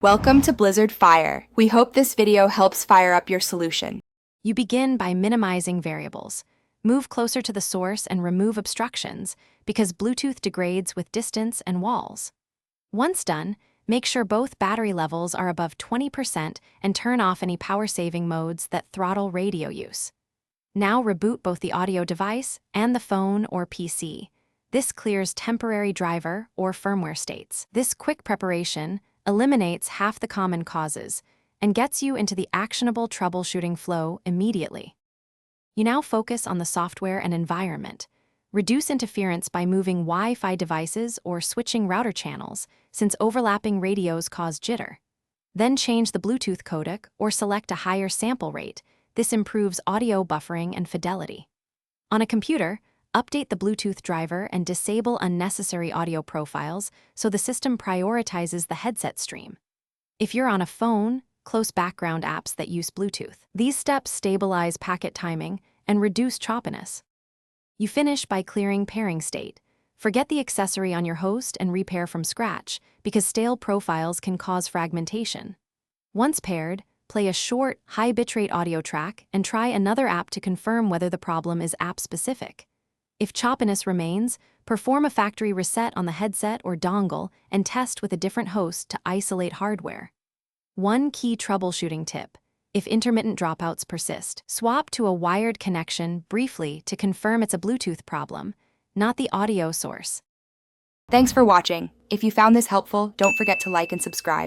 Welcome to Blizzard Fire. We hope this video helps fire up your solution. You begin by minimizing variables. Move closer to the source and remove obstructions, because Bluetooth degrades with distance and walls. Once done, make sure both battery levels are above 20% and turn off any power-saving modes that throttle radio use. Now reboot both the audio device and the phone or PC. This clears temporary driver or firmware states. This quick preparation eliminates half the common causes and gets you into the actionable troubleshooting flow immediately. You now focus on the software and environment. Reduce interference by moving Wi-Fi devices or switching router channels, since overlapping radios cause jitter. Then change the Bluetooth codec or select a higher sample rate. This improves audio buffering and fidelity. On a computer, update the Bluetooth driver and disable unnecessary audio profiles so the system prioritizes the headset stream. If you're on a phone, close background apps that use Bluetooth. These steps stabilize packet timing and reduce choppiness. You finish by clearing pairing state. Forget the accessory on your host and repair from scratch, because stale profiles can cause fragmentation. Once paired, play a short, high bitrate audio track and try another app to confirm whether the problem is app-specific. If choppiness remains, perform a factory reset on the headset or dongle and test with a different host to isolate hardware. One key troubleshooting tip: if intermittent dropouts persist, swap to a wired connection briefly to confirm it's a Bluetooth problem, not the audio source. Thanks for watching. If you found this helpful, don't forget to like and subscribe.